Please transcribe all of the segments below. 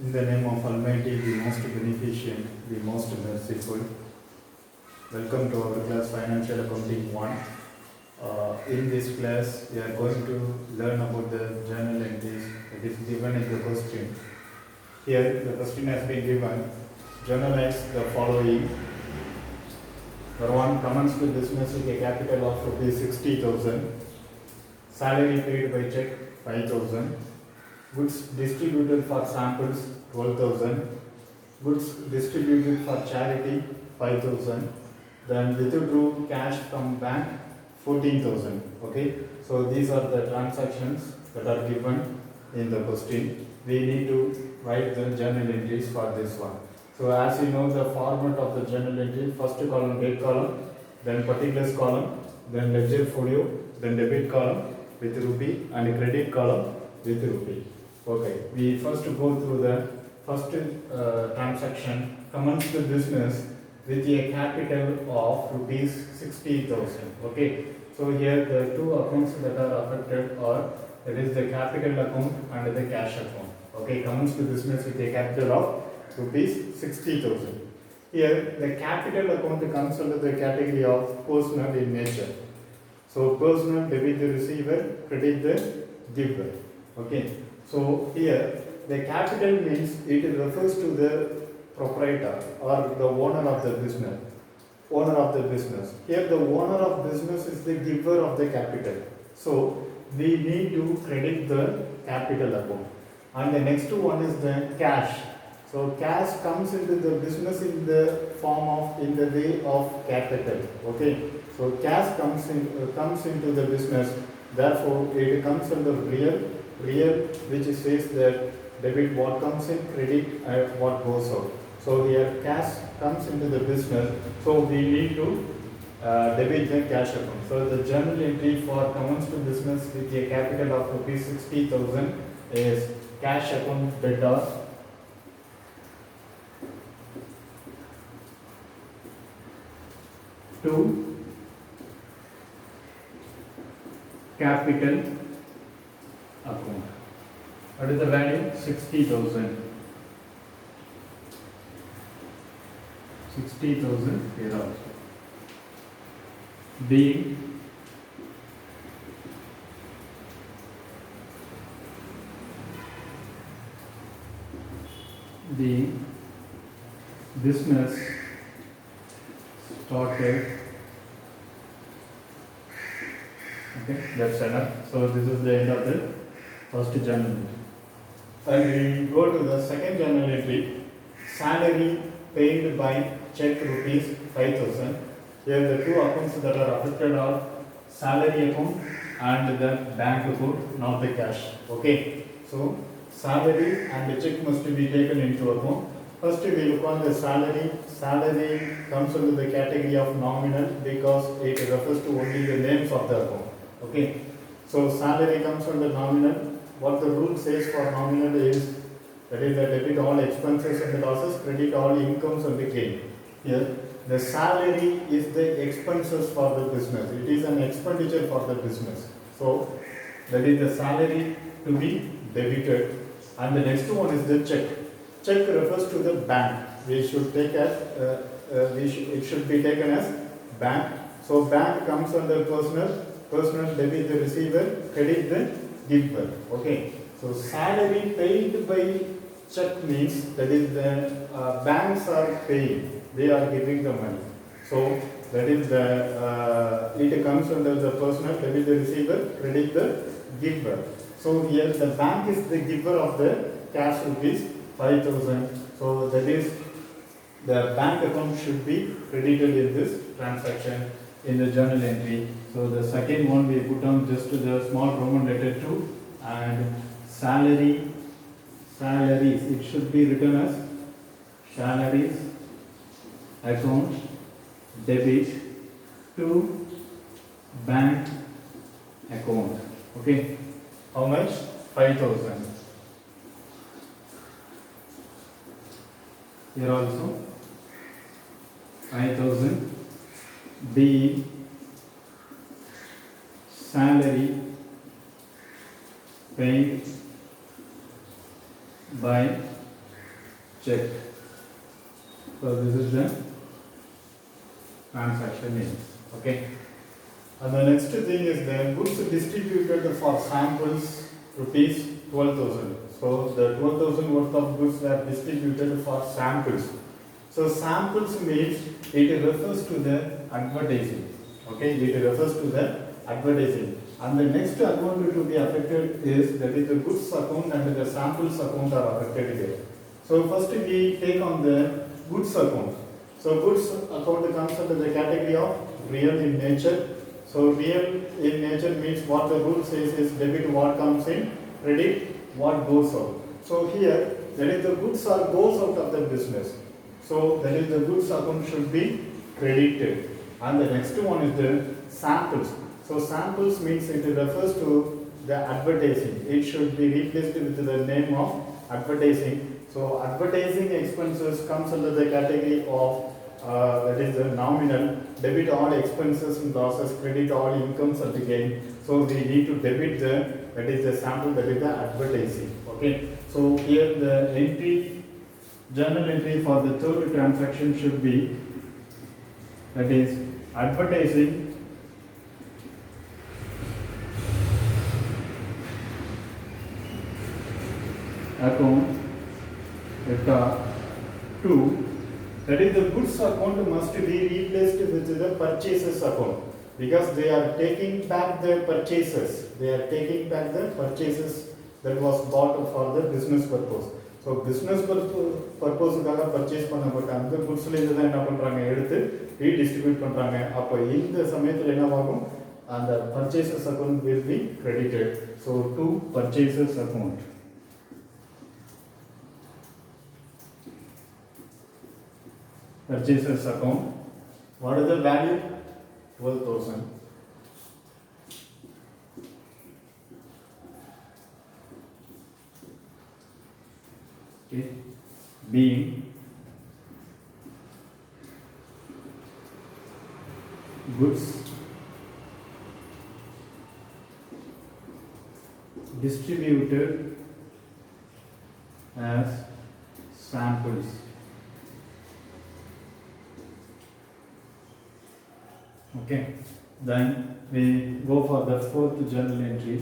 In the name of Almighty, the most beneficent, the most merciful. Welcome to our class Financial Accounting 1. In this class, we are going to learn about the journal entries. It is given in the question. Here, the question has been given. Journalize the following. Number 1, commence the business with a capital of rupees 60,000. Salary paid by check 5,000. Goods distributed for samples 12,000. Goods distributed for charity 5,000. Then withdrew cash from bank 14,000. Okay, so these are the transactions that are given in the question. We need to write the journal entries for this one. So as you know, the format of the journal entry: first column date column, then particulars column, then ledger folio, then debit column with rupee and credit column with rupee. Okay, we first go through the first transaction. Commence the business with a capital of rupees 60,000. Okay, so here the two accounts that are affected are, that is the capital account and the cash account. Okay, commence the business with a capital of rupees 60,000. Here the capital account comes under the category of personal in nature. So personal, debit the receiver, credit the giver. Okay. So here the capital means it refers to the proprietor or the owner of the business. Owner of the business. Here the owner of business is the giver of the capital. So we need to credit the capital account. And the next one is the cash. So cash comes into the business in the form of, in the way of capital. Okay. So cash comes into the business. Therefore it comes under real, which says that debit what comes in, credit what goes out. So here cash comes into the business, so we need to debit the cash account. So the journal entry for commence to business with a capital of rupees 60,000 is cash account debtors, to capital account. What is the value? 60,000. 60,000 here also. B, the business started. Okay, that's enough. So this is the end of the first journal entry. And we go to the second journal entry. Salary paid by check rupees 5,000. Here the two accounts that are affected are salary account and the bank account, not the cash. Okay. So salary and the check must be taken into account. First we look on the salary. Salary comes under the category of nominal because it refers to only the names of the account. Okay. So salary comes under nominal. What the rule says for nominal is, that is, the debit all expenses and losses, credit all incomes and the gain. Here the salary is the expenses for the business. It is an expenditure for the business. So that is the salary to be debited. And the next one is the check. Check refers to the bank. We should take as it should be taken as bank. So bank comes under personal. Personal, debit the receiver, credit the giver. Okay. So salary paid by check means, that is the banks are paying. They are giving the money. So that is the it comes under the personal, debit the receiver, credit the giver. So here the bank is the giver of the cash rupees 5,000. So that is the bank account should be credited in this transaction in the journal entry. So the second one we put on just to the small Roman letter 2, and salaries, it should be written as salaries account debit to bank account. Okay, how much? 5,000. Here also 5,000. B, salary paid by check. So this is the transaction name. Okay. And the next thing is the goods distributed for samples rupees 12,000. So the 12,000 worth of goods were distributed for samples. So samples means it refers to the advertising. Okay, it refers to the advertising. And the next account to be affected is that is the goods account and the samples account are affected here. So first we take on the goods account. So goods account comes under the category of real in nature. So real in nature means what the rule says is debit what comes in, credit what goes out. So here that is the goods are goes out of the business. So that is the goods account should be credited. And the next one is the samples. So samples means it refers to the advertising. It should be replaced with the name of advertising. So advertising expenses comes under the category of that is the nominal. Debit all expenses and losses, credit all incomes and gain. So we need to debit that is the sample, that is the advertising. Okay. So here the entry, journal entry for the third transaction should be that is advertising account record 2. That is the goods account must be replaced with the purchases account because they are taking back the purchases. They are taking back the purchases that was bought for the business purpose. So business purpose-காக purchase பண்ணப்பட்ட அந்த goodsல இருந்து தான் என்ன பண்றாங்க எடுத்து redistribute பண்றாங்க. அப்ப இந்த சமயத்துல என்னவாகும் அந்த purchases account will be credited. So to purchases account. Purchases account. What is the value? 12,000. Okay. Being goods distributed as samples. Okay, then we go for the fourth journal entry.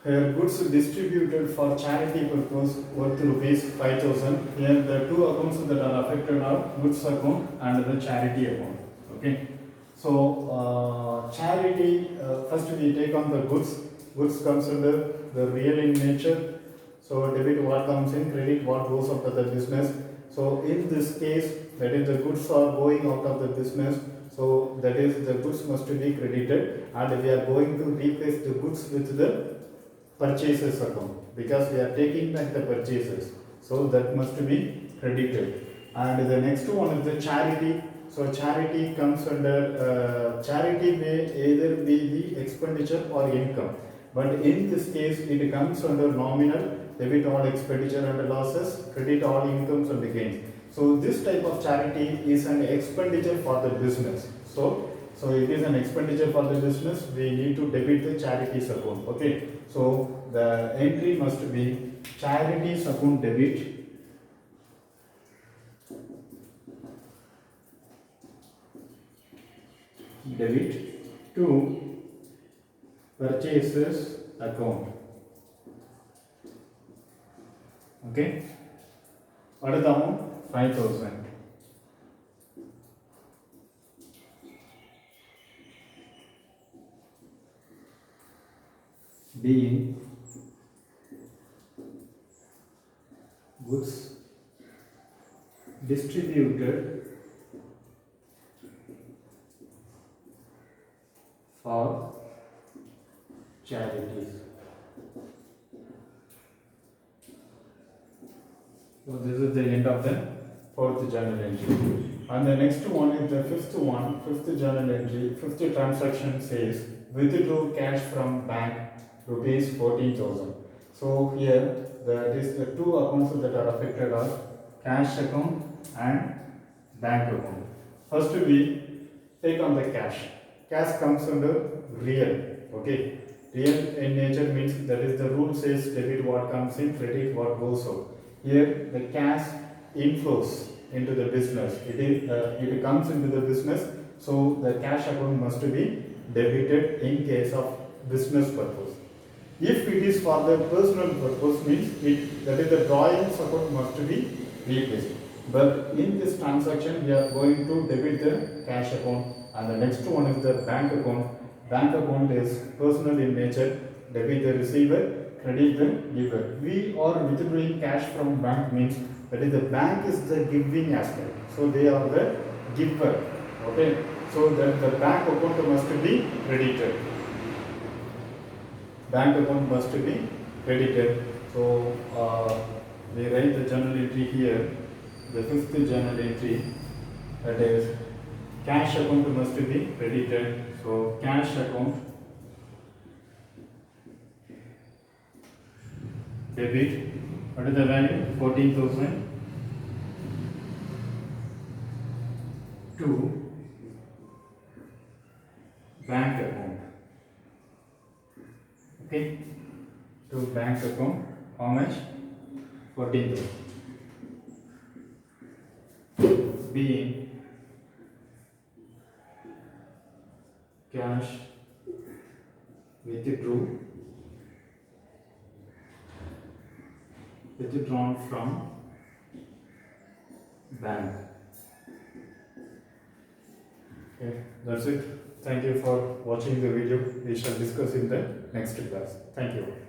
Here goods distributed for charity purpose worth rupees 5,000. Here the two accounts that are affected are goods account and the charity account. Okay, so charity first we take on the goods. Goods comes under the real in nature. So debit what comes in, credit what goes out of the business. So in this case, that is the goods are going out of the business. So that is the goods must be credited, and we are going to replace the goods with the purchases account because we are taking back the purchases. So that must be credited. And the next one is the charity. So charity comes under charity may either be the expenditure or income, but in this case it comes under nominal. Debit all expenditure and losses, credit all incomes and gains. So this type of charity is an expenditure for the business. So it is an expenditure for the business. We need to debit the charities account. Okay. So the entry must be charities account debit. Debit to purchases account. Okay. What is the amount? 5,000. Being goods distributed for charities. So this is the end of the fourth journal entry. And the next one is the fifth journal entry. Fifth transaction says withdrew cash from bank rupees 14,000. So here that is the two accounts that are affected are cash account and bank account. First we take on the cash. Cash comes under real. Okay. Real in nature means that is the rule says debit what comes in, credit what goes out. here the cash inflows into the business. It comes into the business, so the cash account must be debited in case of business purpose. If it is for the personal purpose, means that is the drawings account must be replaced. But in this transaction, we are going to debit the cash account, and the next one is the bank account. Bank account is personal in nature. Debit the receiver, credit the giver. We are withdrawing cash from bank, means that is the bank is the giving aspect. So they are the giver. Okay. So that the bank account must be credited. Bank account must be credited. So we write the journal entry here. The fifth journal entry, that is cash account must be credited. So cash account debit. What is the value? 14,000 to bank account. Okay, to bank account. How much? 14,000. Being cash withdrawn from bank. Okay, that's it. Thank you for watching the video. We shall discuss in the next class. Thank you.